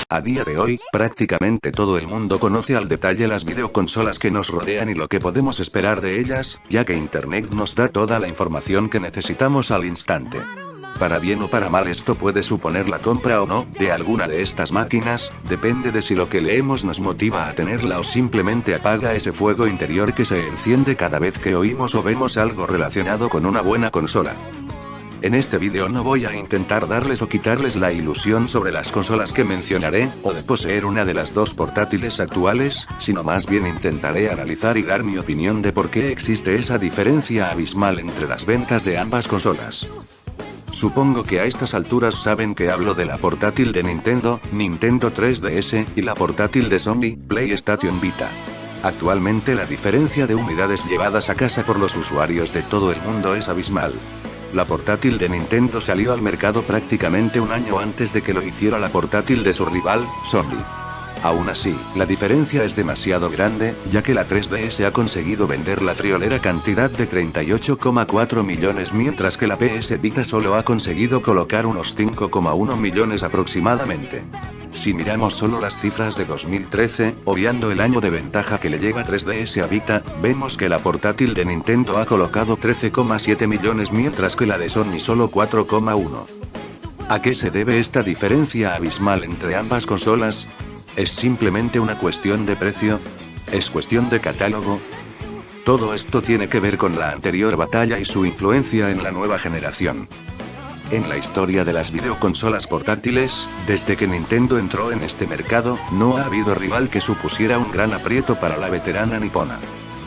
A día de hoy, prácticamente todo el mundo conoce al detalle las videoconsolas que nos rodean y lo que podemos esperar de ellas, ya que Internet nos da toda la información que necesitamos al instante. Para bien o para mal esto puede suponer la compra o no, de alguna de estas máquinas, depende de si lo que leemos nos motiva a tenerla o simplemente apaga ese fuego interior que se enciende cada vez que oímos o vemos algo relacionado con una buena consola. En este vídeo no voy a intentar darles o quitarles la ilusión sobre las consolas que mencionaré, o de poseer una de las dos portátiles actuales, sino más bien intentaré analizar y dar mi opinión de por qué existe esa diferencia abismal entre las ventas de ambas consolas. Supongo que a estas alturas saben que hablo de la portátil de Nintendo, Nintendo 3DS, y la portátil de Sony, PlayStation Vita. Actualmente la diferencia de unidades llevadas a casa por los usuarios de todo el mundo es abismal. La portátil de Nintendo salió al mercado prácticamente un año antes de que lo hiciera la portátil de su rival, Sony. Aún así, la diferencia es demasiado grande, ya que la 3DS ha conseguido vender la friolera cantidad de 38,4 millones mientras que la PS Vita solo ha conseguido colocar unos 5,1 millones aproximadamente. Si miramos solo las cifras de 2013, obviando el año de ventaja que le lleva 3DS a Vita, vemos que la portátil de Nintendo ha colocado 13,7 millones mientras que la de Sony solo 4,1. ¿A qué se debe esta diferencia abismal entre ambas consolas? ¿Es simplemente una cuestión de precio? ¿Es cuestión de catálogo? Todo esto tiene que ver con la anterior batalla y su influencia en la nueva generación. En la historia de las videoconsolas portátiles, desde que Nintendo entró en este mercado, no ha habido rival que supusiera un gran aprieto para la veterana nipona.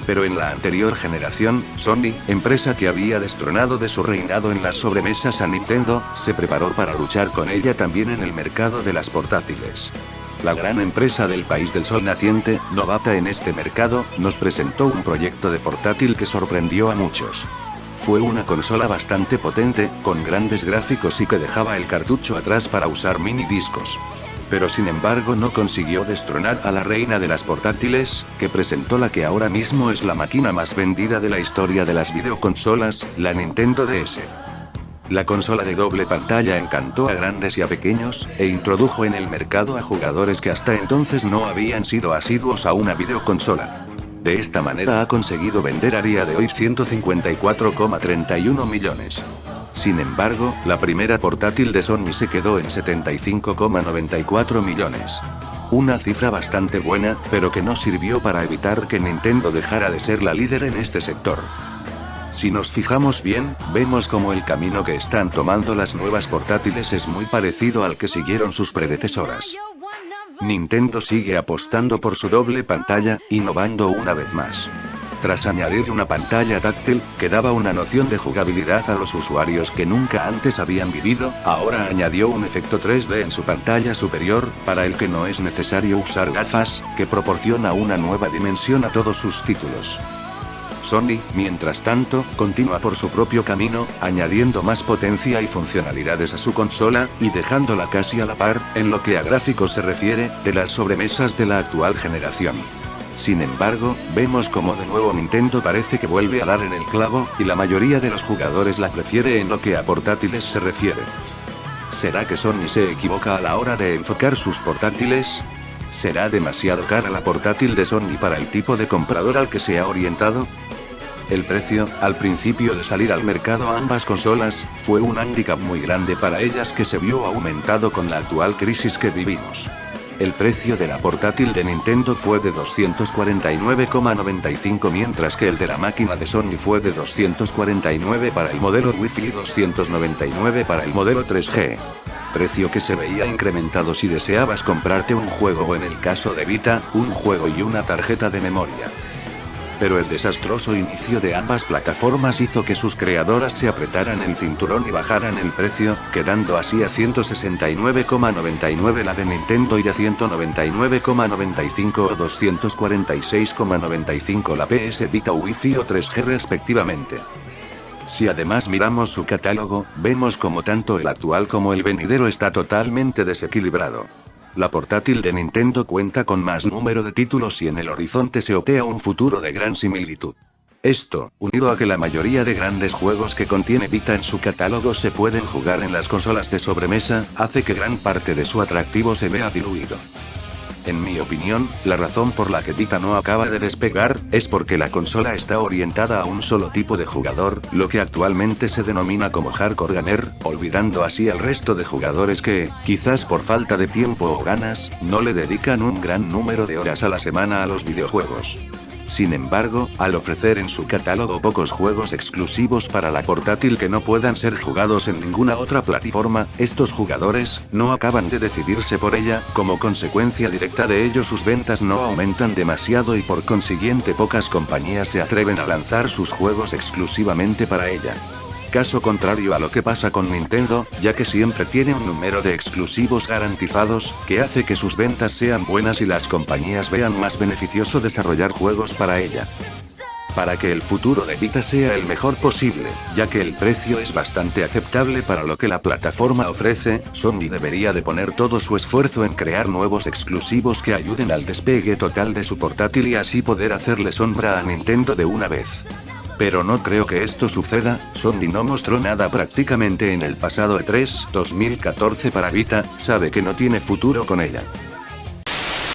Pero en la anterior generación, Sony, empresa que había destronado de su reinado en las sobremesas a Nintendo, se preparó para luchar con ella también en el mercado de las portátiles. La gran empresa del país del sol naciente, novata en este mercado, nos presentó un proyecto de portátil que sorprendió a muchos. Fue una consola bastante potente, con grandes gráficos y que dejaba el cartucho atrás para usar mini discos. Pero sin embargo no consiguió destronar a la reina de las portátiles, que presentó la que ahora mismo es la máquina más vendida de la historia de las videoconsolas, la Nintendo DS. La consola de doble pantalla encantó a grandes y a pequeños, e introdujo en el mercado a jugadores que hasta entonces no habían sido asiduos a una videoconsola. De esta manera ha conseguido vender a día de hoy 154,31 millones. Sin embargo, la primera portátil de Sony se quedó en 75,94 millones. Una cifra bastante buena, pero que no sirvió para evitar que Nintendo dejara de ser la líder en este sector. Si nos fijamos bien, vemos como el camino que están tomando las nuevas portátiles es muy parecido al que siguieron sus predecesoras. Nintendo sigue apostando por su doble pantalla, innovando una vez más. Tras añadir una pantalla táctil, que daba una noción de jugabilidad a los usuarios que nunca antes habían vivido, ahora añadió un efecto 3D en su pantalla superior, para el que no es necesario usar gafas, que proporciona una nueva dimensión a todos sus títulos. Sony, mientras tanto, continúa por su propio camino, añadiendo más potencia y funcionalidades a su consola, y dejándola casi a la par, en lo que a gráficos se refiere, de las sobremesas de la actual generación. Sin embargo, vemos como de nuevo Nintendo parece que vuelve a dar en el clavo, y la mayoría de los jugadores la prefiere en lo que a portátiles se refiere. ¿Será que Sony se equivoca a la hora de enfocar sus portátiles? ¿Será demasiado cara la portátil de Sony para el tipo de comprador al que se ha orientado? El precio, al principio de salir al mercado ambas consolas, fue un hándicap muy grande para ellas que se vio aumentado con la actual crisis que vivimos. El precio de la portátil de Nintendo fue de 249,95 mientras que el de la máquina de Sony fue de 249 para el modelo Wi-Fi y 299 para el modelo 3G. Precio que se veía incrementado si deseabas comprarte un juego o en el caso de Vita, un juego y una tarjeta de memoria. Pero el desastroso inicio de ambas plataformas hizo que sus creadoras se apretaran el cinturón y bajaran el precio, quedando así a 169,99 la de Nintendo y a 199,95 o 246,95 la PS Vita Wi-Fi o 3G respectivamente. Si además miramos su catálogo, vemos como tanto el actual como el venidero está totalmente desequilibrado. La portátil de Nintendo cuenta con más número de títulos y en el horizonte se otea un futuro de gran similitud. Esto, unido a que la mayoría de grandes juegos que contiene Vita en su catálogo se pueden jugar en las consolas de sobremesa, hace que gran parte de su atractivo se vea diluido. En mi opinión, la razón por la que Vita no acaba de despegar, es porque la consola está orientada a un solo tipo de jugador, lo que actualmente se denomina como hardcore gamer, olvidando así al resto de jugadores que, quizás por falta de tiempo o ganas, no le dedican un gran número de horas a la semana a los videojuegos. Sin embargo, al ofrecer en su catálogo pocos juegos exclusivos para la portátil que no puedan ser jugados en ninguna otra plataforma, estos jugadores no acaban de decidirse por ella, como consecuencia directa de ello sus ventas no aumentan demasiado y por consiguiente pocas compañías se atreven a lanzar sus juegos exclusivamente para ella. Caso contrario a lo que pasa con Nintendo, ya que siempre tiene un número de exclusivos garantizados, que hace que sus ventas sean buenas y las compañías vean más beneficioso desarrollar juegos para ella. Para que el futuro de Vita sea el mejor posible, ya que el precio es bastante aceptable para lo que la plataforma ofrece, Sony debería de poner todo su esfuerzo en crear nuevos exclusivos que ayuden al despegue total de su portátil y así poder hacerle sombra a Nintendo de una vez. Pero no creo que esto suceda, Sony no mostró nada prácticamente en el pasado E3 2014 para Vita, sabe que no tiene futuro con ella.